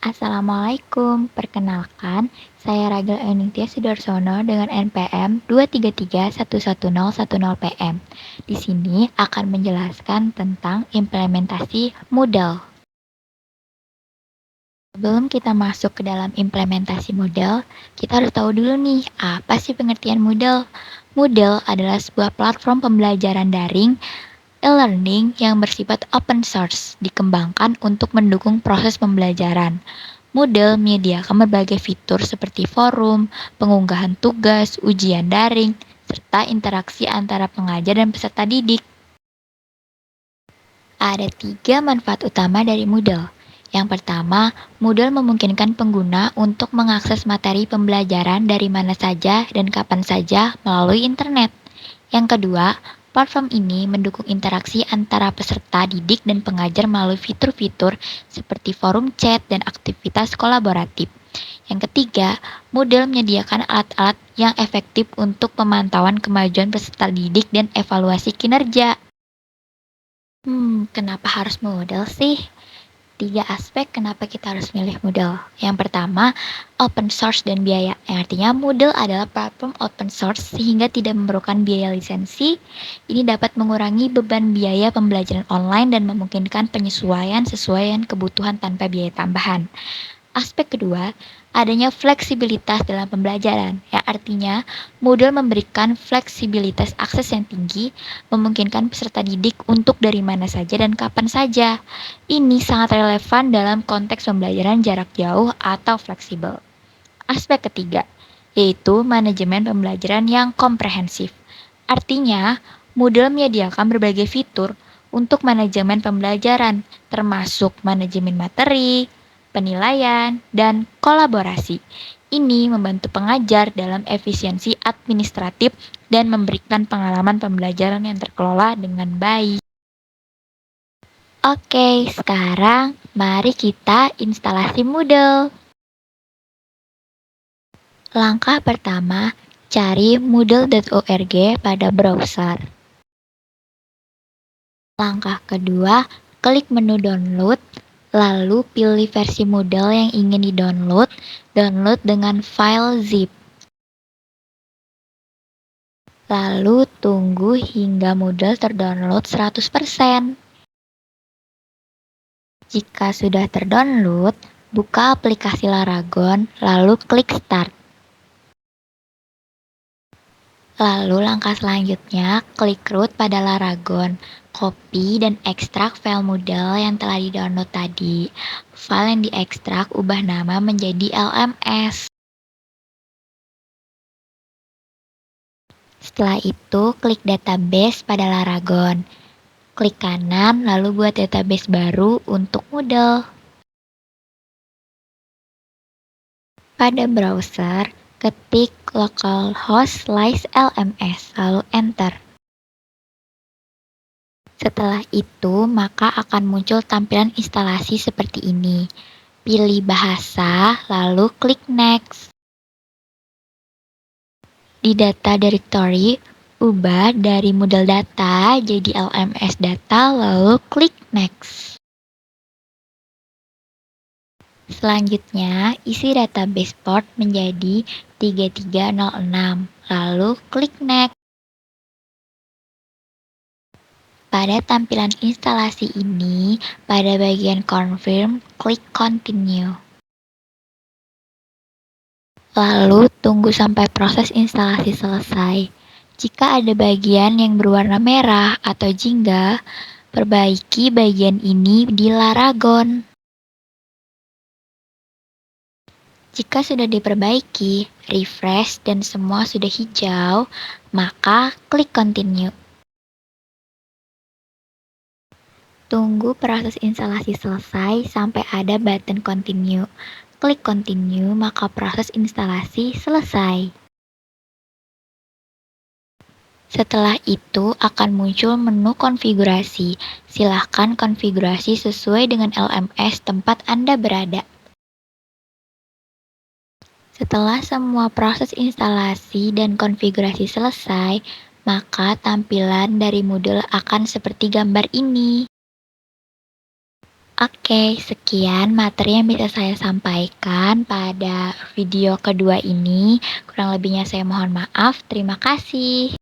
Assalamualaikum, perkenalkan, saya Ragil Eningtia Sudarsono dengan NPM 233110110PM. Di sini akan menjelaskan tentang implementasi Moodle. Sebelum kita masuk ke dalam implementasi Moodle, kita harus tahu dulu nih, apa sih pengertian Moodle? Moodle adalah sebuah platform pembelajaran daring e-learning yang bersifat open source, dikembangkan untuk mendukung proses pembelajaran. Moodle menyediakan berbagai fitur seperti forum, pengunggahan tugas, ujian daring, serta interaksi antara pengajar dan peserta didik. Ada 3 manfaat utama dari Moodle. Yang pertama, Moodle memungkinkan pengguna untuk mengakses materi pembelajaran dari mana saja dan kapan saja melalui internet. Yang kedua, platform ini mendukung interaksi antara peserta didik dan pengajar melalui fitur-fitur seperti forum chat dan aktivitas kolaboratif. Yang ketiga, Moodle menyediakan alat-alat yang efektif untuk pemantauan kemajuan peserta didik dan evaluasi kinerja. Kenapa harus Moodle sih? 3 aspek kenapa kita harus milih Moodle. Yang pertama, open source dan biaya. Yang artinya Moodle adalah platform open source sehingga tidak memerlukan biaya lisensi. Ini dapat mengurangi beban biaya pembelajaran online dan memungkinkan penyesuaian sesuai dengan kebutuhan tanpa biaya tambahan. Aspek kedua, adanya fleksibilitas dalam pembelajaran, yang artinya Moodle memberikan fleksibilitas akses yang tinggi, memungkinkan peserta didik untuk dari mana saja dan kapan saja. Ini sangat relevan dalam konteks pembelajaran jarak jauh atau fleksibel. Aspek ketiga, yaitu manajemen pembelajaran yang komprehensif. Artinya, Moodle menyediakan berbagai fitur untuk manajemen pembelajaran, termasuk manajemen materi, penilaian, dan kolaborasi. Ini membantu pengajar dalam efisiensi administratif dan memberikan pengalaman pembelajaran yang terkelola dengan baik. Oke, sekarang mari kita instalasi Moodle. Langkah pertama, cari moodle.org pada browser. Langkah kedua, klik menu download, lalu pilih versi Moodle yang ingin di-download, download dengan file zip. Lalu tunggu hingga Moodle terdownload 100%. Jika sudah terdownload, buka aplikasi Laragon, lalu klik Start. Lalu langkah selanjutnya, klik root pada Laragon, copy dan ekstrak file Moodle yang telah di-download tadi. File yang diekstrak ubah nama menjadi LMS. Setelah itu, klik database pada Laragon. Klik kanan, lalu buat database baru untuk Moodle. Pada browser, ketik localhost /lms, lalu enter. Setelah itu, maka akan muncul tampilan instalasi seperti ini. Pilih bahasa, lalu klik next. Di data directory, ubah dari Moodle data jadi LMS data, lalu klik next. Selanjutnya, isi database port menjadi 3306, lalu klik next. Pada tampilan instalasi ini, pada bagian confirm, klik continue. Lalu tunggu sampai proses instalasi selesai. Jika ada bagian yang berwarna merah atau jingga, perbaiki bagian ini di Laragon. Jika sudah diperbaiki, refresh dan semua sudah hijau, maka klik continue. Tunggu proses instalasi selesai sampai ada button continue. Klik continue, maka proses instalasi selesai. Setelah itu akan muncul menu konfigurasi. Silahkan konfigurasi sesuai dengan LMS tempat Anda berada. Setelah semua proses instalasi dan konfigurasi selesai, maka tampilan dari Moodle akan seperti gambar ini. Oke, sekian materi yang bisa saya sampaikan pada video kedua ini. Kurang lebihnya saya mohon maaf. Terima kasih.